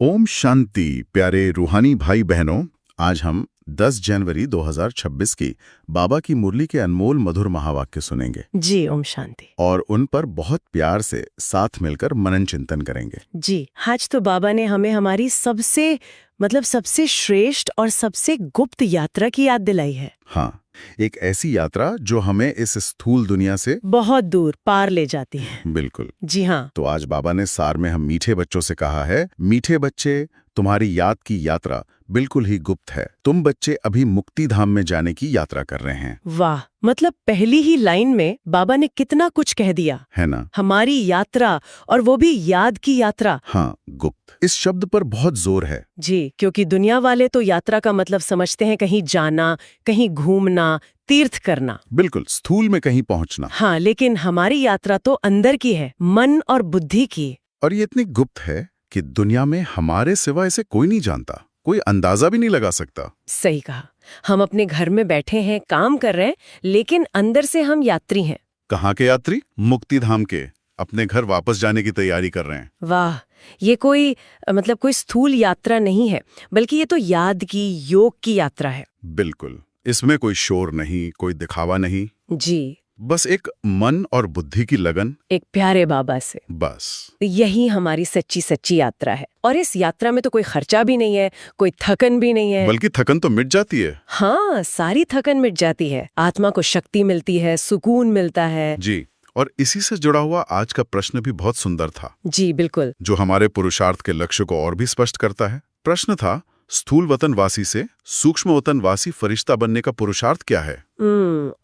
ओम शांति प्यारे रूहानी भाई बहनों। आज हम 10 जनवरी 2026 की बाबा की मुरली के अनमोल मधुर महावाक्य सुनेंगे जी ओम शांति। और उन पर बहुत प्यार से साथ मिलकर मनन चिंतन करेंगे। जी आज तो बाबा ने हमें हमारी सबसे श्रेष्ठ और सबसे गुप्त यात्रा की याद दिलाई है। हाँ, एक ऐसी यात्रा जो हमें इस स्थूल दुनिया से बहुत दूर पार ले जाती है। बिल्कुल। जी हाँ। तो आज बाबा ने सार में हम मीठे बच्चों से कहा है, मीठे बच्चे, तुम्हारी याद की यात्रा बिल्कुल ही गुप्त है। तुम बच्चे अभी मुक्ति धाम में जाने की यात्रा कर रहे हैं। वाह, मतलब पहली ही लाइन में बाबा ने कितना कुछ कह दिया है ना। हमारी यात्रा, और वो भी याद की यात्रा। हाँ, गुप्त इस शब्द पर बहुत जोर है। जी, क्योंकि दुनिया वाले तो यात्रा का मतलब समझते हैं कहीं जाना, कहीं घूमना, तीर्थ करना। बिल्कुल, स्थूल में कहीं पहुंचना। हाँ, लेकिन हमारी यात्रा तो अंदर की है, मन और बुद्धि की। और ये इतनी गुप्त है कि दुनिया में हमारे सिवा इसे कोई नहीं जानता, कोई अंदाजा भी नहीं लगा सकता। सही कहा। हम अपने घर में बैठे हैं, काम कर रहे हैं, लेकिन अंदर से हम यात्री हैं। कहाँ के यात्री? मुक्ति धाम के। अपने घर वापस जाने की तैयारी कर रहे हैं। वाह, ये कोई स्थूल यात्रा नहीं है, बल्कि ये तो याद की, योग की यात्रा है। बिल्कुल, इसमें कोई शोर नहीं, कोई दिखावा नहीं। जी, बस एक मन और बुद्धि की लगन, एक प्यारे बाबा से। बस यही हमारी सच्ची यात्रा है। और इस यात्रा में तो कोई खर्चा भी नहीं है, कोई थकन भी नहीं है। बल्कि थकन तो मिट जाती है। हाँ, सारी थकन मिट जाती है। आत्मा को शक्ति मिलती है, सुकून मिलता है। जी, और इसी से जुड़ा हुआ आज का प्रश्न भी बहुत सुंदर था। जी बिल्कुल। जो हमारे पुरुषार्थ के लक्ष्य को और भी स्पष्ट करता है। प्रश्न था, स्थूल वतनवासी से सूक्ष्म वतनवासी फरिश्ता बनने का पुरुषार्थ क्या है?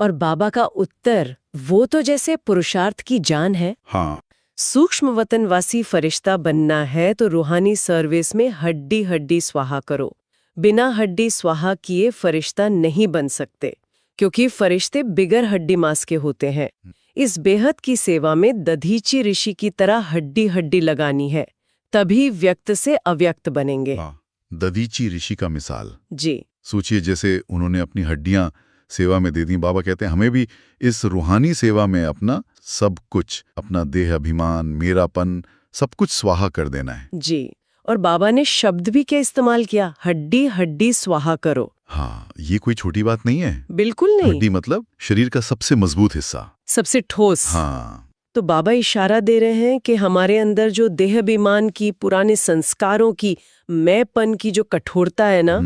और बाबा का उत्तर, वो तो जैसे पुरुषार्थ की जान है। हाँ, सूक्ष्म वतनवासी फरिश्ता बनना है तो रूहानी सर्विस में हड्डी हड्डी स्वाहा करो। बिना हड्डी स्वाहा किए फरिश्ता नहीं बन सकते, क्योंकि फरिश्ते बिगर हड्डी मांस के होते हैं। इस बेहद की सेवा में दधीची ऋषि की तरह हड्डी हड्डी लगानी है, तभी व्यक्त से अव्यक्त बनेंगे। हाँ, दधीची ऋषि का मिसाल। जी, सोचिए, जैसे उन्होंने अपनी हड्डियां सेवा में दे दी। बाबा कहते हैं हमें भी इस रूहानी सेवा में अपना सब कुछ, अपना देह अभिमान, मेरापन, सब कुछ स्वाहा कर देना है। जी, और बाबा ने शब्द भी क्या इस्तेमाल किया, हड्डी हड्डी स्वाहा करो। हाँ, ये कोई छोटी बात नहीं है। बिल्कुल नहीं। हड्डी मतलब शरीर का सबसे मजबूत हिस्सा, सबसे ठोस। हाँ। तो बाबा इशारा दे रहे हैं कि हमारे अंदर जो देह अभिमान की, पुराने संस्कारों की, मैंपन की जो कठोरता है ना,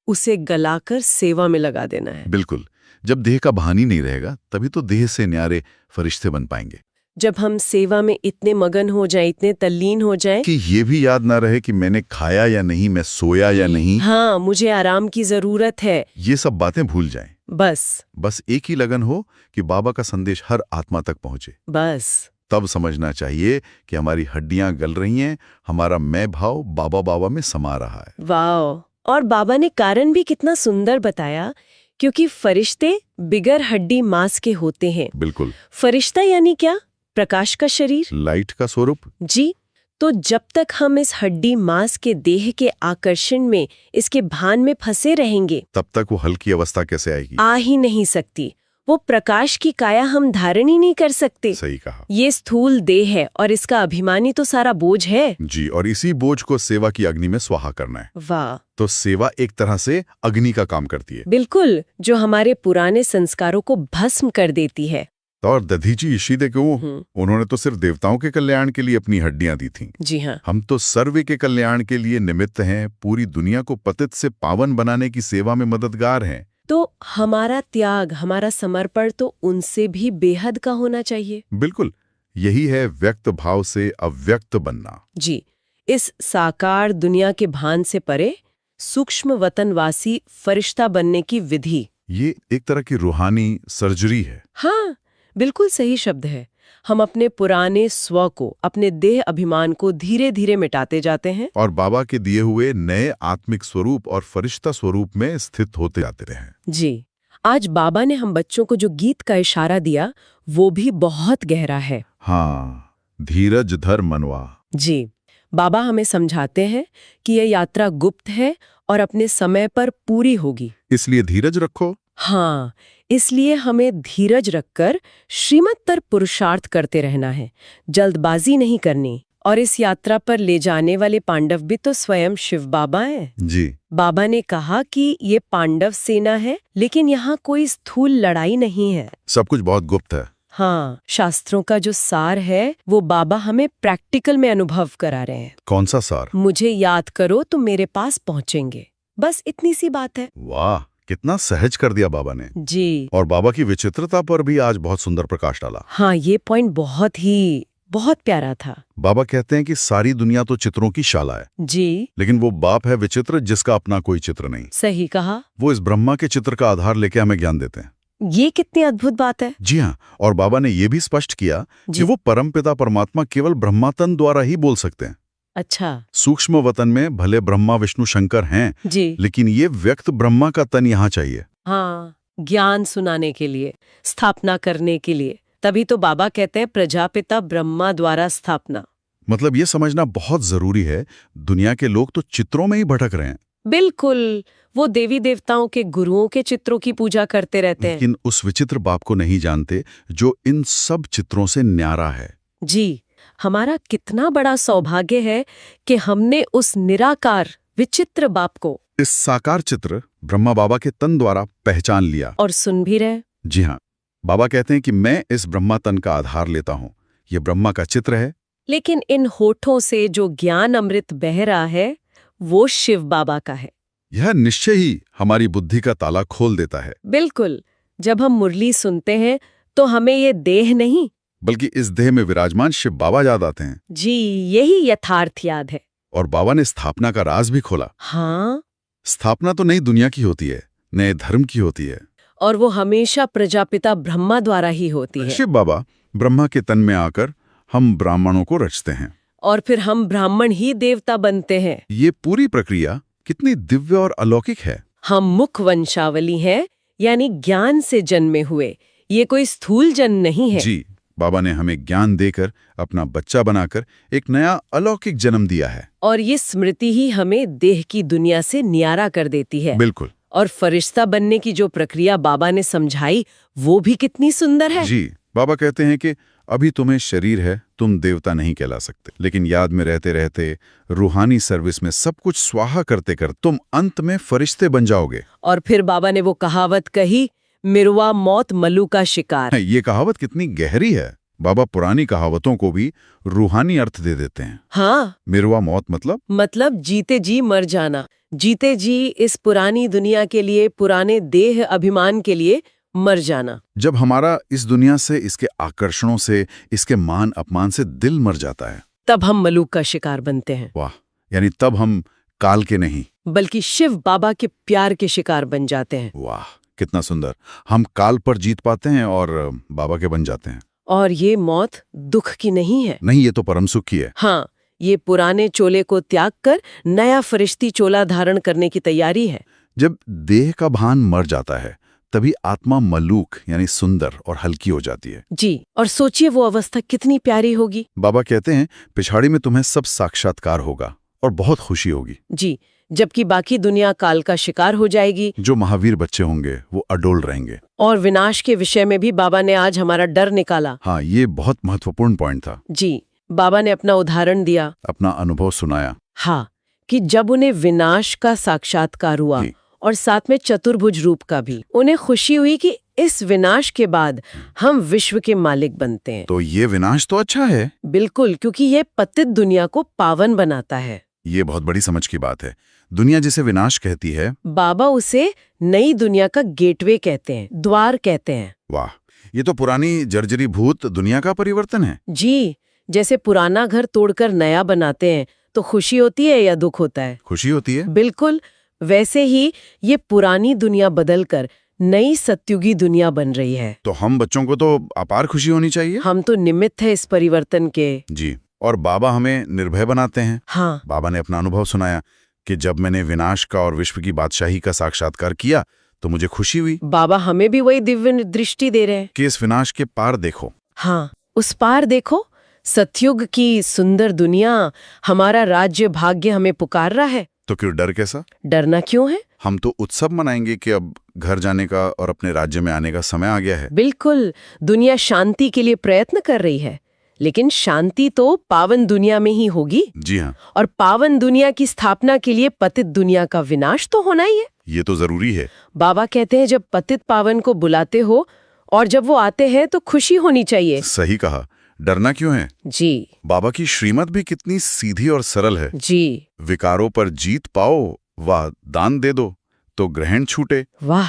उसे गलाकर सेवा में लगा देना है। बिल्कुल, जब देह का भान ही नहीं रहेगा तभी तो देह से न्यारे फरिश्ते बन पाएंगे। जब हम सेवा में इतने मगन हो जाएं, इतने तल्लीन हो जाएं कि ये भी याद ना रहे कि मैंने खाया या नहीं, मैं सोया या नहीं, हाँ, मुझे आराम की जरूरत है, ये सब बातें भूल जाएं। बस एक ही लगन हो कि बाबा का संदेश हर आत्मा तक पहुंचे। बस तब समझना चाहिए कि हमारी हड्डियां गल रही हैं, हमारा मैं भाव बाबा में समा रहा है। वाह, और बाबा ने कारण भी कितना सुंदर बताया, क्योंकि फरिश्ते बिगर हड्डी मांस के होते हैं। बिल्कुल। फरिश्ता यानी क्या? प्रकाश का शरीर, लाइट का स्वरूप। जी, तो जब तक हम इस हड्डी मांस के देह के आकर्षण में, इसके भान में फंसे रहेंगे, तब तक वो हल्की अवस्था कैसे आएगी? आ ही नहीं सकती। वो प्रकाश की काया हम धारण ही नहीं कर सकते। सही कहा। ये स्थूल देह है और इसका अभिमानी तो सारा बोझ है। जी, और इसी बोझ को सेवा की अग्नि में स्वाहा करना है। वाह, तो सेवा एक तरह से अग्नि का काम करती है। बिल्कुल, जो हमारे पुराने संस्कारों को भस्म कर देती है। और दधीची ईशिदे क्यों? उन्होंने तो सिर्फ देवताओं के कल्याण के लिए अपनी हड्डियां दी थीं। जी हाँ, हम तो सर्वे के कल्याण के लिए निमित्त हैं, पूरी दुनिया को पतित से पावन बनाने की सेवा में मददगार हैं। तो हमारा त्याग, हमारा समर्पण तो उनसे भी बेहद का होना चाहिए। बिल्कुल, यही है व्यक्त भाव से अव्यक्त बनना। जी, इस साकार दुनिया के भान से परे सूक्ष्म वतनवासी फरिश्ता बनने की विधि, ये एक तरह की रूहानी सर्जरी है। हाँ, बिल्कुल सही शब्द है। हम अपने पुराने स्व को, अपने देह अभिमान को धीरे धीरे मिटाते जाते हैं और बाबा के दिए हुए नए आत्मिक स्वरूप और फरिश्ता स्वरूप में स्थित होते जाते हैं। जी, आज बाबा ने हम बच्चों को जो गीत का इशारा दिया, वो भी बहुत गहरा है। हाँ, धीरज धर मनवा। जी, बाबा हमें समझाते हैं कि यह यात्रा गुप्त है और अपने समय पर पूरी होगी, इसलिए धीरज रखो। हाँ, इसलिए हमें धीरज रखकर श्रीमत पर पुरुषार्थ करते रहना है, जल्दबाजी नहीं करनी और इस यात्रा पर ले जाने वाले पांडव भी तो स्वयं शिव बाबा हैं। जी। बाबा ने कहा कि ये पांडव सेना है, लेकिन यहाँ कोई स्थूल लड़ाई नहीं है। सब कुछ बहुत गुप्त है। हाँ, शास्त्रों का जो सार है वो बाबा हमें प्रैक्टिकल में अनुभव करा रहे हैं। कौन सा सार? मुझे याद करो तो मेरे पास पहुंचेंगे, बस इतनी सी बात है। वाह, कितना सहज कर दिया बाबा ने। जी। और बाबा की विचित्रता पर भी आज बहुत सुंदर प्रकाश डाला। हाँ, ये पॉइंट बहुत प्यारा था। बाबा कहते हैं कि सारी दुनिया तो चित्रों की शाला है, जी। लेकिन वो बाप है विचित्र जिसका अपना कोई चित्र नहीं। सही कहा। वो इस ब्रह्मा के चित्र का आधार लेके हमें ज्ञान देते हैं। ये कितनी अद्भुत बात है। जी हाँ, और बाबा ने ये भी स्पष्ट किया कि वो परमपिता परमात्मा केवल ब्रह्मातन द्वारा ही बोल सकते हैं। अच्छा। सूक्ष्म वतन में भले ब्रह्मा विष्णु शंकर हैं, जी। लेकिन ये व्यक्त ब्रह्मा का तन यहाँ चाहिए। हाँ, ज्ञान सुनाने के लिए, स्थापना करने के लिए। तभी तो बाबा कहते हैं प्रजापिता ब्रह्मा द्वारा स्थापना। मतलब ये समझना बहुत जरूरी है, दुनिया के लोग तो चित्रों में ही भटक रहे हैं। बिल्कुल, वो देवी देवताओं के गुरुओं के चित्रों की पूजा करते रहते हैं, लेकिन उस विचित्र बाप को नहीं जानते जो इन सब चित्रों से न्यारा है। जी। हमारा कितना बड़ा सौभाग्य है कि हमने उस निराकार विचित्र बाप को इस साकार चित्र ब्रह्मा बाबा के तन द्वारा पहचान लिया और सुन भी रहे। जी हाँ, बाबा कहते हैं कि मैं इस ब्रह्मा तन का आधार लेता हूँ, ये ब्रह्मा का चित्र है। लेकिन इन होठों से जो ज्ञान अमृत बह रहा है वो शिव बाबा का है। यह निश्चय ही हमारी बुद्धि का ताला खोल देता है। बिल्कुल, जब हम मुरली सुनते हैं तो हमें ये देह नहीं बल्कि इस देह में विराजमान शिव बाबा याद आते हैं। जी, यही यथार्थ याद है। और बाबा ने स्थापना का राज भी खोला। हाँ। स्थापना तो नई दुनिया की होती है, नए धर्म की होती है, और वो हमेशा प्रजापिता ब्रह्मा द्वारा ही होती है। शिव बाबा ब्रह्मा के तन में आकर हम ब्राह्मणों को रचते हैं और फिर हम ब्राह्मण ही देवता बनते हैं। ये पूरी प्रक्रिया कितनी दिव्य और अलौकिक है। हम मुख वंशावली हैं, यानी ज्ञान से जन्मे हुए। ये कोई स्थूल जन्म नहीं है। जी, बाबा ने हमें ज्ञान देकर अपना बच्चा बनाकर एक नया अलौकिक जन्म दिया है। और ये स्मृति ही हमें देह की दुनिया से न्यारा कर देती है। बिल्कुल। और फरिश्ता बनने की जो प्रक्रिया बाबा ने समझाई वो भी कितनी सुंदर है। जी, बाबा कहते हैं कि अभी तुम्हें शरीर है, तुम देवता नहीं कहला सकते, लेकिन याद में रहते रहते रूहानी सर्विस में सब कुछ स्वाहा करते कर तुम अंत में फरिश्ते बन जाओगे। और फिर बाबा ने वो कहावत कही, मिरवा मौत मल्लू का शिकार। ये कहावत कितनी गहरी है। बाबा पुरानी कहावतों को भी रूहानी अर्थ दे देते हैं। हाँ। मिरवा मौत मतलब जीते जी मर जाना, जीते जी इस पुरानी दुनिया के लिए, पुराने देह अभिमान के लिए मर जाना। जब हमारा इस दुनिया से, इसके आकर्षणों से, इसके मान अपमान से दिल मर जाता है, तब हम मलूक का शिकार बनते हैं। वाह, यानी तब हम काल के नहीं बल्कि शिव बाबा के प्यार के शिकार बन जाते हैं। वाह, कितना सुंदर। हम काल पर जीत पाते हैं और बाबा के बन जाते हैं। और ये मौत दुख की नहीं है। नहीं, ये तो परम सुख की है। हाँ, ये पुराने चोले को त्याग कर नया फरिश्ती चोला धारण करने की तैयारी है। जब देह का भान मर जाता है तभी आत्मा मलूक यानी सुंदर और हल्की हो जाती है। जी, और सोचिए वो अवस्था कितनी प्यारी होगी। बाबा कहते हैं पिछाड़ी में तुम्हें सब साक्षात्कार होगा और बहुत खुशी होगी। जी, जबकि बाकी दुनिया काल का शिकार हो जाएगी। जो महावीर बच्चे होंगे वो अडोल रहेंगे। और विनाश के विषय में भी बाबा ने आज हमारा डर निकाला। हाँ, ये बहुत महत्वपूर्ण पॉइंट था। जी, बाबा ने अपना उदाहरण दिया, अपना अनुभव सुनाया। हाँ, कि जब उन्हें विनाश का साक्षात्कार हुआ और साथ में चतुर्भुज रूप का भी, उन्हें खुशी हुई कि इस विनाश के बाद हम विश्व के मालिक बनते हैं। तो ये विनाश तो अच्छा है। बिल्कुल, क्योंकि ये पतित दुनिया को पावन बनाता है। ये बहुत बड़ी समझ की बात है। दुनिया जिसे विनाश कहती है, बाबा उसे नई दुनिया का गेटवे कहते हैं, द्वार कहते हैं। वाह, ये तो पुरानी जर्जरी भूत दुनिया का परिवर्तन है। जी, जैसे पुराना घर तोड़कर नया बनाते हैं तो खुशी होती है या दुख होता है? खुशी होती है। बिल्कुल, वैसे ही ये पुरानी दुनिया बदलकर नई सत्युगी दुनिया बन रही है। तो हम बच्चों को तो अपार खुशी होनी चाहिए। हम तो निमित्त है इस परिवर्तन के। जी, और बाबा हमें निर्भय बनाते हैं। हाँ। बाबा ने अपना अनुभव सुनाया कि जब मैंने विनाश का और विश्व की बादशाही का साक्षात्कार किया तो मुझे खुशी हुई। बाबा हमें भी वही दिव्य दृष्टि दे रहे हैं कि इस विनाश के पार देखो। हाँ, उस पार देखो, सतयुग की सुंदर दुनिया, हमारा राज्य भाग्य हमें पुकार रहा है। तो क्यों डर? कैसा डरना क्यों है? हम तो उत्सव मनाएंगे कि अब घर जाने का और अपने राज्य में आने का समय आ गया है। बिल्कुल, दुनिया शांति के लिए प्रयत्न कर रही है, लेकिन शांति तो पावन दुनिया में ही होगी। जी हाँ, और पावन दुनिया की स्थापना के लिए पतित दुनिया का विनाश तो होना ही है। ये तो जरूरी है। बाबा कहते हैं जब पतित पावन को बुलाते हो और जब वो आते हैं तो खुशी होनी चाहिए। सही कहा। डरना क्यों है? जी बाबा की श्रीमत भी कितनी सीधी और सरल है। जी। विकारों पर जीत पाओ व दान दे दो तो ग्रहण छूटे। वाह,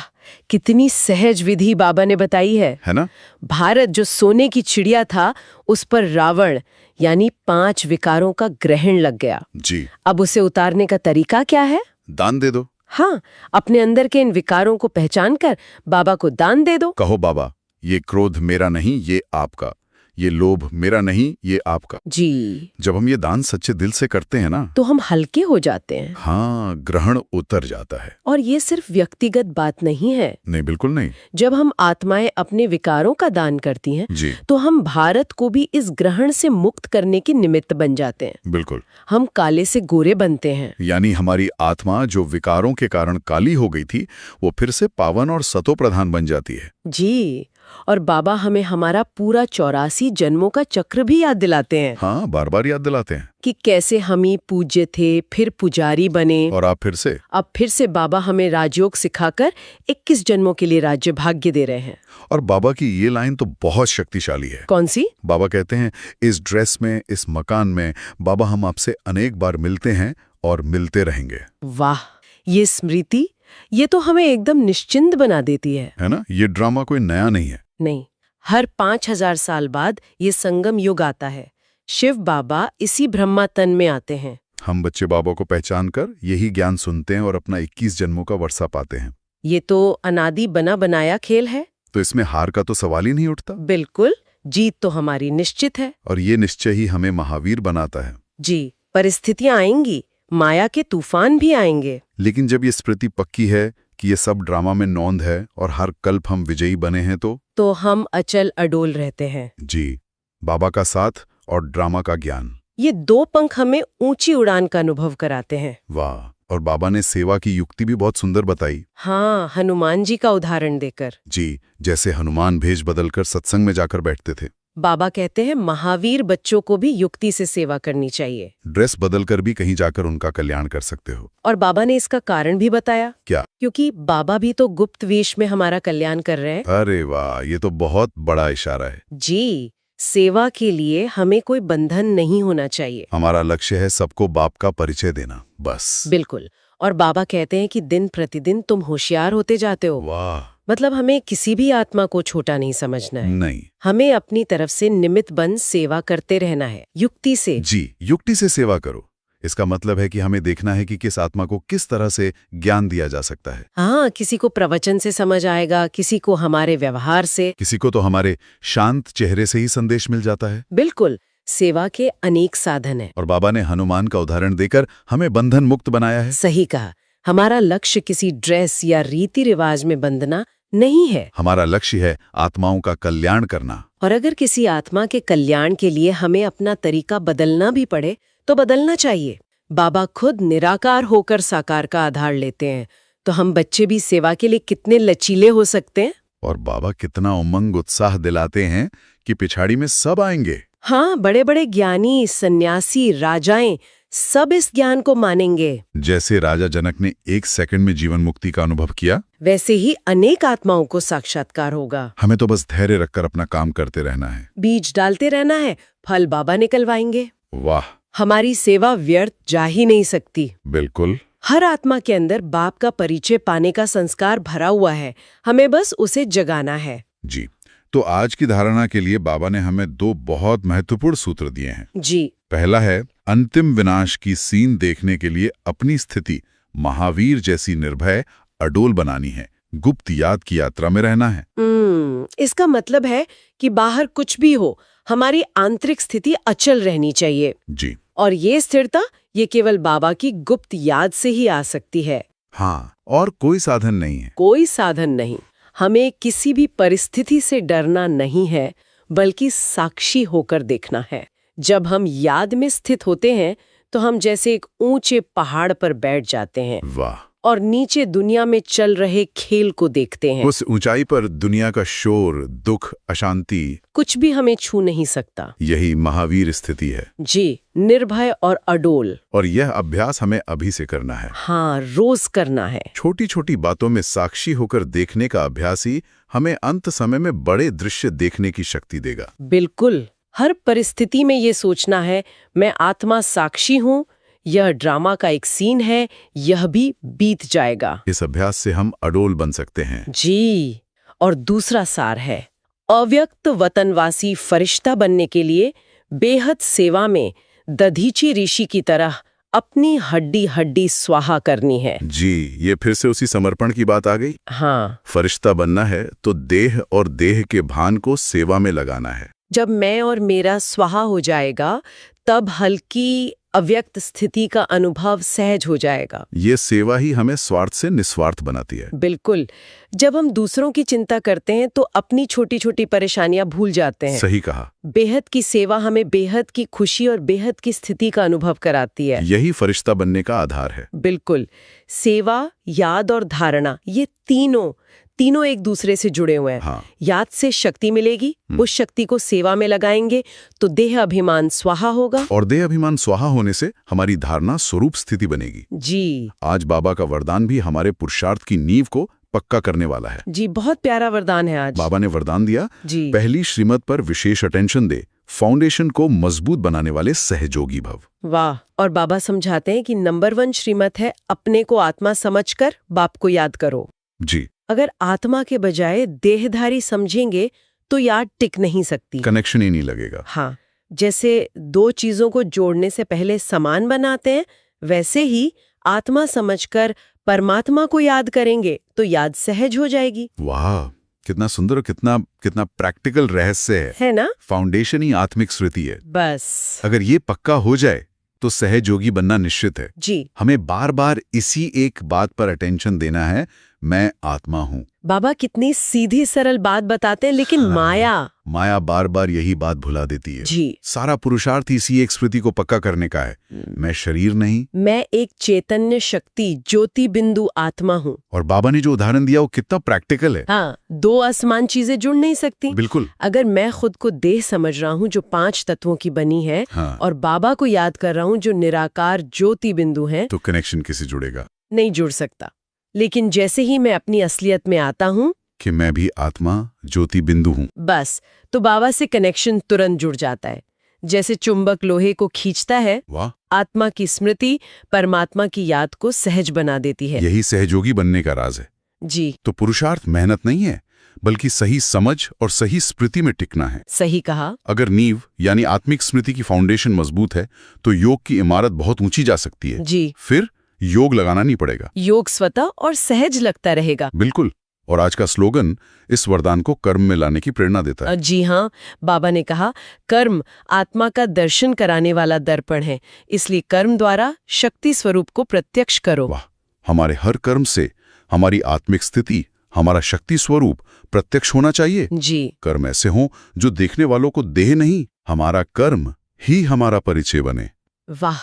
कितनी सहज विधि बाबा ने बताई है ना? भारत जो सोने की चिड़िया था उस पर रावण यानी 5 विकारों का ग्रहण लग गया। जी। अब उसे उतारने का तरीका क्या है? दान दे दो। हाँ, अपने अंदर के इन विकारों को पहचान कर बाबा को दान दे दो। कहो बाबा, ये क्रोध मेरा नहीं, ये आपका। ये लोभ मेरा नहीं, ये आपका। जी। जब हम ये दान सच्चे दिल से करते हैं ना, तो हम हल्के हो जाते हैं। हाँ, ग्रहण उतर जाता है। और ये सिर्फ व्यक्तिगत बात नहीं है। नहीं, बिल्कुल नहीं। जब हम आत्माएं अपने विकारों का दान करती हैं जी, तो हम भारत को भी इस ग्रहण से मुक्त करने के निमित्त बन जाते हैं। बिल्कुल। हम काले से गोरे बनते हैं। यानी हमारी आत्मा जो विकारों के कारण काली हो गई थी, वो फिर से पावन और सतो प्रधान बन जाती है। जी। और बाबा हमें हमारा पूरा 84 जन्मों का चक्र भी याद दिलाते हैं। हाँ, बार बार याद दिलाते हैं। कि कैसे हम ही पूज्य थे, फिर पुजारी बने, और आप फिर से। अब फिर से बाबा हमें राजयोग सिखाकर 21 जन्मों के लिए राज्य भाग्य दे रहे हैं। और बाबा की ये लाइन तो बहुत शक्तिशाली है। कौन सी? बाबा कहते हैं, इस ड्रेस में, इस मकान में बाबा हम आपसे अनेक बार मिलते हैं और मिलते रहेंगे। वाह, ये स्मृति, ये तो हमें एकदम निश्चिंत बना देती है ना? ये ड्रामा कोई नया नहीं है। नहीं, हर 5000 साल बाद ये संगम युग आता है। शिव बाबा इसी ब्रह्मा तन में आते हैं। हम बच्चे बाबा को पहचान कर यही ज्ञान सुनते हैं और अपना 21 जन्मों का वर्षा पाते हैं। ये तो अनादि बना बनाया खेल है। तो इसमें हार का तो सवाल ही नहीं उठता। बिल्कुल, जीत तो हमारी निश्चित है। और ये निश्चय ही हमें महावीर बनाता है। जी, परिस्थितियां आएंगी, माया के तूफान भी आएंगे, लेकिन जब ये स्मृति पक्की है कि ये सब ड्रामा में नौंद है और हर कल्प हम विजयी बने हैं तो हम अचल अडोल रहते हैं। जी, बाबा का साथ और ड्रामा का ज्ञान, ये 2 पंख हमें ऊंची उड़ान का अनुभव कराते हैं। वाह। और बाबा ने सेवा की युक्ति भी बहुत सुंदर बताई। हाँ, हनुमान जी का उदाहरण देकर। जी, जैसे हनुमान भेष बदलकर सत्संग में जाकर बैठते थे। बाबा कहते हैं महावीर बच्चों को भी युक्ति से सेवा करनी चाहिए। ड्रेस बदलकर भी कहीं जाकर उनका कल्याण कर सकते हो। और बाबा ने इसका कारण भी बताया। क्या? क्योंकि बाबा भी तो गुप्त वेश में हमारा कल्याण कर रहे हैं। अरे वाह, ये तो बहुत बड़ा इशारा है। जी, सेवा के लिए हमें कोई बंधन नहीं होना चाहिए। हमारा लक्ष्य है सबको बाप का परिचय देना, बस। बिल्कुल। और बाबा कहते हैं कि दिन प्रतिदिन तुम होशियार होते जाते हो। वाह। मतलब हमें किसी भी आत्मा को छोटा नहीं समझना है। नहीं, हमें अपनी तरफ से निमित्त बन सेवा करते रहना है, युक्ति से। जी, युक्ति से सेवा करो। इसका मतलब है कि हमें देखना है कि किस आत्मा को किस तरह से ज्ञान दिया जा सकता है। हाँ, किसी को प्रवचन से समझ आएगा, किसी को हमारे व्यवहार से, किसी को तो हमारे शांत चेहरे से ही संदेश मिल जाता है। बिल्कुल। सेवा के अनेक साधन हैं। और बाबा ने हनुमान का उदाहरण देकर हमें बंधन मुक्त बनाया है। सही कहा। हमारा लक्ष्य किसी ड्रेस या रीति रिवाज में बंधना नहीं है। हमारा लक्ष्य है आत्माओं का कल्याण करना। और अगर किसी आत्मा के कल्याण के लिए हमें अपना तरीका बदलना भी पड़े तो बदलना चाहिए। बाबा खुद निराकार होकर साकार का आधार लेते हैं, तो हम बच्चे भी सेवा के लिए कितने लचीले हो सकते हैं। और बाबा कितना उमंग उत्साह दिलाते हैं कि पिछाड़ी में सब आएंगे। हाँ, बड़े बड़े ज्ञानी, सन्यासी, राजाएं सब इस ज्ञान को मानेंगे। जैसे राजा जनक ने 1 सेकंड में जीवन मुक्ति का अनुभव किया, वैसे ही अनेक आत्माओं को साक्षात्कार होगा। हमें तो बस धैर्य रखकर अपना काम करते रहना है। बीज डालते रहना है, फल बाबा निकलवाएंगे। वाह। हमारी सेवा व्यर्थ जा ही नहीं सकती। बिल्कुल। हर आत्मा के अंदर बाप का परिचय पाने का संस्कार भरा हुआ है, हमें बस उसे जगाना है। जी, तो आज की धारणा के लिए बाबा ने हमें 2 बहुत महत्वपूर्ण सूत्र दिए हैं। जी। पहला है, अंतिम विनाश की सीन देखने के लिए अपनी स्थिति महावीर जैसी निर्भय अडोल बनानी है, गुप्त याद की यात्रा में रहना है। इसका मतलब है कि बाहर कुछ भी हो, हमारी आंतरिक स्थिति अचल रहनी चाहिए। जी। और ये स्थिरता, ये केवल बाबा की गुप्त याद से ही आ सकती है। हाँ, और कोई साधन नहीं है। कोई साधन नहीं। हमें किसी भी परिस्थिति से डरना नहीं है, बल्कि साक्षी होकर देखना है। जब हम याद में स्थित होते हैं तो हम जैसे एक ऊंचे पहाड़ पर बैठ जाते हैं। वाह। और नीचे दुनिया में चल रहे खेल को देखते हैं। उस ऊंचाई पर दुनिया का शोर, दुख, अशांति, कुछ भी हमें छू नहीं सकता। यही महावीर स्थिति है। जी, निर्भय और अडोल। और यह अभ्यास हमें अभी से करना है। हाँ, रोज करना है। छोटी छोटी बातों में साक्षी होकर देखने का अभ्यास ही हमें अंत समय में बड़े दृश्य देखने की शक्ति देगा। बिल्कुल, हर परिस्थिति में ये सोचना है, मैं आत्मा साक्षी हूँ, यह ड्रामा का एक सीन है, यह भी बीत जाएगा। इस अभ्यास से हम अडोल बन सकते हैं। जी, और दूसरा सार है, अव्यक्त वतनवासी फरिश्ता बनने के लिए बेहद सेवा में दधीची ऋषि की तरह अपनी हड्डी हड्डी स्वाहा करनी है। जी, ये फिर से उसी समर्पण की बात आ गई। हाँ, फरिश्ता बनना है तो देह और देह के भान को सेवा में लगाना है। जब मैं और मेरा स्वाहा हो जाएगा, तब हल्की अव्यक्त स्थिति का अनुभव सहज हो जाएगा। ये सेवा ही हमें स्वार्थ से निस्वार्थ बनाती है। बिल्कुल, जब हम दूसरों की चिंता करते हैं तो अपनी छोटी छोटी परेशानियां भूल जाते हैं। सही कहा। बेहद की सेवा हमें बेहद की खुशी और बेहद की स्थिति का अनुभव कराती है। यही फरिश्ता बनने का आधार है। बिल्कुल, सेवा, याद और धारणा, ये तीनों एक दूसरे से जुड़े हुए हैं। हाँ। याद से शक्ति मिलेगी, उस शक्ति को सेवा में लगाएंगे तो देह अभिमान स्वाहा होगा, और देह अभिमान स्वाहा होने से हमारी धारणा स्वरूप स्थिति बनेगी। जी। आज बाबा का वरदान भी हमारे पुरुषार्थ की नींव को पक्का करने वाला है। जी, बहुत प्यारा वरदान है आज। बाबा ने वरदान दिया, जी। पहली श्रीमत पर विशेष अटेंशन दे, फाउंडेशन को मजबूत बनाने वाले सहयोगी भव। वाह। और बाबा समझाते हैं कि नंबर 1 श्रीमत है, अपने को आत्मा समझकर बाप को याद करो। जी। अगर आत्मा के बजाय देहधारी समझेंगे तो याद टिक नहीं सकती, कनेक्शन ही नहीं लगेगा। हाँ, जैसे दो चीजों को जोड़ने से पहले समान बनाते हैं, वैसे ही आत्मा समझकर परमात्मा को याद करेंगे तो याद सहज हो जाएगी। वाह, कितना सुंदर और कितना प्रैक्टिकल रहस्य है ना? फाउंडेशन ही आत्मिक स्मृति है। बस। अगर ये पक्का हो जाए तो सहयोगी बनना निश्चित है। जी। हमें बार बार इसी एक बात पर अटेंशन देना है, मैं आत्मा हूँ। बाबा कितनी सीधी सरल बात बताते हैं, लेकिन माया बार बार यही बात भुला देती है। जी। सारा पुरुषार्थ इसी एक स्मृति को पक्का करने का है, मैं शरीर नहीं, मैं एक चैतन्य शक्ति ज्योति बिंदु आत्मा हूँ। और बाबा ने जो उदाहरण दिया वो कितना प्रैक्टिकल है। हाँ, दो असमान चीजें जुड़ नहीं सकती। बिल्कुल। अगर मैं खुद को देह समझ रहा हूँ जो 5 तत्वों की बनी है, हाँ। और बाबा को याद कर रहा हूँ जो निराकार ज्योति बिंदु है, तो कनेक्शन कैसे जुड़ेगा? नहीं जुड़ सकता। लेकिन जैसे ही मैं अपनी असलियत में आता हूँ कि मैं भी आत्मा ज्योति बिंदु हूँ, बस, तो बाबा से कनेक्शन तुरंत जुड़ जाता है। जैसे चुंबक लोहे को खींचता है, वाह, आत्मा की स्मृति परमात्मा की याद को सहज बना देती है। यही सहयोगी बनने का राज है। जी। तो पुरुषार्थ मेहनत नहीं है, बल्कि सही समझ और सही स्मृति में टिकना है। सही कहा। अगर नींव यानी आत्मिक स्मृति की फाउंडेशन मजबूत है तो योग की इमारत बहुत ऊंची जा सकती है। जी। फिर योग लगाना नहीं पड़ेगा, योग स्वतः और सहज लगता रहेगा। बिल्कुल। और आज का स्लोगन इस वरदान को कर्म में लाने की प्रेरणा देता है। जी हाँ, बाबा ने कहा, कर्म आत्मा का दर्शन कराने वाला दर्पण है, इसलिए कर्म द्वारा शक्ति स्वरूप को प्रत्यक्ष करो। वाह, हमारे हर कर्म से हमारी आत्मिक स्थिति, हमारा शक्ति स्वरूप प्रत्यक्ष होना चाहिए। जी। कर्म ऐसे हों जो देखने वालों को देह नहीं, हमारा कर्म ही हमारा परिचय बने। वाह,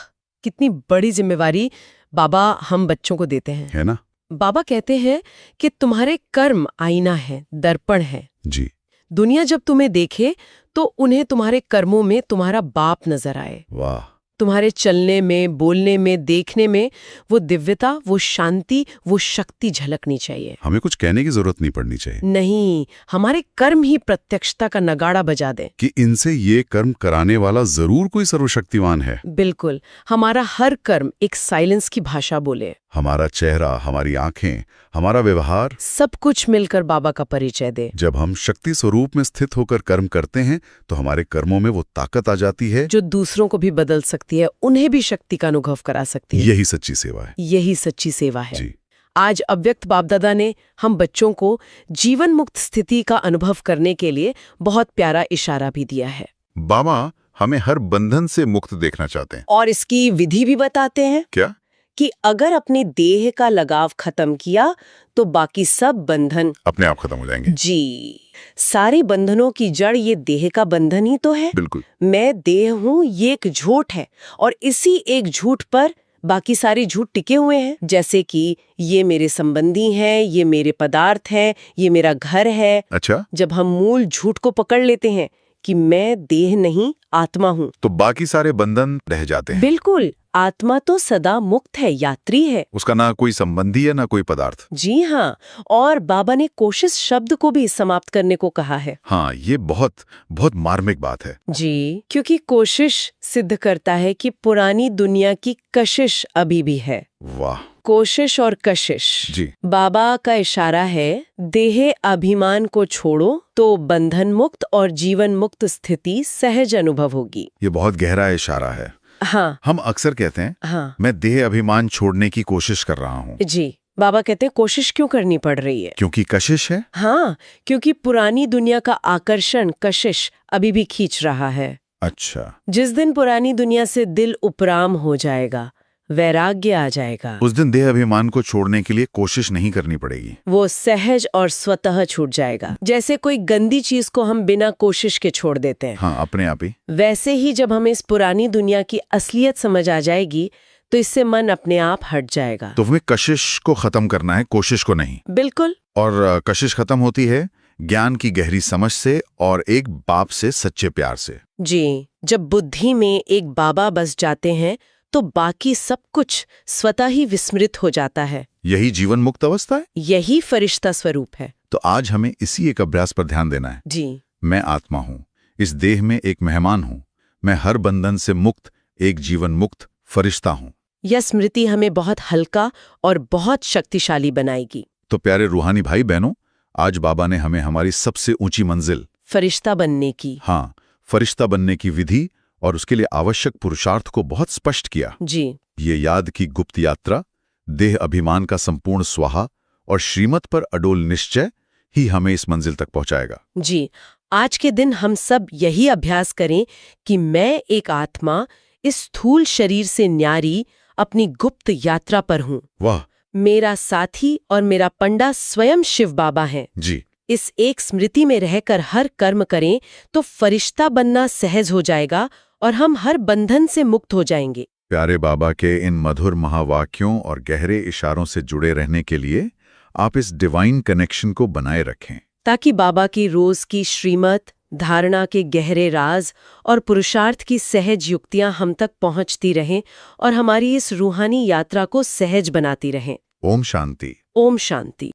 कितनी बड़ी जिम्मेवारी बाबा हम बच्चों को देते हैं, है ना? बाबा कहते हैं कि तुम्हारे कर्म आईना है, दर्पण है। जी। दुनिया जब तुम्हें देखे तो उन्हें तुम्हारे कर्मों में तुम्हारा बाप नजर आए। वाह। तुम्हारे चलने में, बोलने में, देखने में वो दिव्यता, वो शांति, वो शक्ति झलकनी चाहिए। हमें कुछ कहने की जरूरत नहीं पड़नी चाहिए। नहीं, हमारे कर्म ही प्रत्यक्षता का नगाड़ा बजा दें कि इनसे ये कर्म कराने वाला जरूर कोई सर्वशक्तिवान है। बिल्कुल, हमारा हर कर्म एक साइलेंस की भाषा बोले। हमारा चेहरा, हमारी आंखें, हमारा व्यवहार, सब कुछ मिलकर बाबा का परिचय दे। जब हम शक्ति स्वरूप में स्थित होकर कर्म करते हैं तो हमारे कर्मों में वो ताकत आ जाती है जो दूसरों को भी बदल सकती है, उन्हें भी शक्ति का अनुभव करा सकती है। यही सच्ची सेवा है। यही सच्ची सेवा है। जी। आज अव्यक्त बापदादा ने हम बच्चों को जीवन मुक्त स्थिति का अनुभव करने के लिए बहुत प्यारा इशारा भी दिया है। बाबा हमें हर बंधन से मुक्त देखना चाहते हैं। और इसकी विधि भी बताते हैं। क्या? कि अगर अपने देह का लगाव खत्म किया तो बाकी सब बंधन अपने आप खत्म हो जाएंगे। जी। सारे बंधनों की जड़ ये देह का बंधन ही तो है। बिल्कुल। मैं देह हूँ, ये एक झूठ है, और इसी एक झूठ पर बाकी सारे झूठ टिके हुए हैं, जैसे कि ये मेरे संबंधी हैं, ये मेरे पदार्थ हैं, ये मेरा घर है। अच्छा, जब हम मूल झूठ को पकड़ लेते हैं कि मैं देह नहीं आत्मा हूँ, तो बाकी सारे बंधन रह जाते हैं। बिल्कुल, आत्मा तो सदा मुक्त है, यात्री है। उसका ना कोई संबंधी है ना कोई पदार्थ। जी हाँ, और बाबा ने कोशिश शब्द को भी समाप्त करने को कहा है। हाँ, ये बहुत बहुत मार्मिक बात है। जी, क्योंकि कोशिश सिद्ध करता है कि पुरानी दुनिया की कशिश अभी भी है। वाह। कोशिश और कशिश। जी। बाबा का इशारा है, देह अभिमान को छोड़ो तो बंधन मुक्त और जीवन मुक्त स्थिति सहज अनुभव होगी। ये बहुत गहरा इशारा है। हाँ हम अक्सर कहते हैं, हाँ मैं देह अभिमान छोड़ने की कोशिश कर रहा हूँ। जी, बाबा कहते हैं कोशिश क्यों करनी पड़ रही है? क्योंकि कशिश है। हाँ, क्योंकि पुरानी दुनिया का आकर्षण कशिश अभी भी खींच रहा है। अच्छा, जिस दिन पुरानी दुनिया से दिल उपराम हो जाएगा, वैराग्य आ जाएगा, उस दिन देह अभिमान को छोड़ने के लिए कोशिश नहीं करनी पड़ेगी। वो सहज और स्वतः छूट जाएगा। जैसे कोई गंदी चीज को हम बिना कोशिश के छोड़ देते हैं, हाँ, अपने आप ही। वैसे ही जब हमें इस पुरानी दुनिया की असलियत समझ आ जाएगी तो इससे मन अपने आप हट जाएगा। तो हमें कशिश को खत्म करना है, कोशिश को नहीं। बिल्कुल। और कशिश खत्म होती है ज्ञान की गहरी समझ से और एक बाप से सच्चे प्यार से। जी, जब बुद्धि में एक बाबा बस जाते हैं तो बाकी सब कुछ स्वतः ही विस्मृत हो जाता है। यही जीवन मुक्त अवस्था है। यही फरिश्ता स्वरूप है। तो आज हमें इसी एक अभ्यास पर ध्यान देना है। जी, मैं आत्मा हूँ, इस देह में एक मेहमान हूँ। मैं हर बंधन से मुक्त एक जीवन मुक्त फरिश्ता हूँ। यह स्मृति हमें बहुत हल्का और बहुत शक्तिशाली बनाएगी। तो प्यारे रूहानी भाई बहनों, आज बाबा ने हमें हमारी सबसे ऊंची मंजिल, फरिश्ता बनने की, हाँ, फरिश्ता बनने की विधि और उसके लिए आवश्यक पुरुषार्थ को बहुत स्पष्ट किया। जी, ये याद की गुप्त यात्रा, देह अभिमान का संपूर्ण स्वाहा और श्रीमत पर अडोल निश्चय ही हमें इस मंजिल तक पहुंचाएगा। जी, आज के दिन हम सब यही अभ्यास करें कि मैं एक आत्मा इस स्थूल शरीर से न्यारी अपनी गुप्त यात्रा पर हूँ। वाह। मेरा साथी और मेरा पंडा स्वयं शिव बाबा हैं। जी। इस एक स्मृति में रहकर हर कर्म करें तो फरिश्ता बनना सहज हो जाएगा और हम हर बंधन से मुक्त हो जाएंगे। प्यारे बाबा के इन मधुर महावाक्यों और गहरे इशारों से जुड़े रहने के लिए आप इस डिवाइन कनेक्शन को बनाए रखें, ताकि बाबा की रोज की श्रीमत, धारणा के गहरे राज और पुरुषार्थ की सहज युक्तियां हम तक पहुंचती रहें और हमारी इस रूहानी यात्रा को सहज बनाती रहें। ओम शांति। ओम शांति।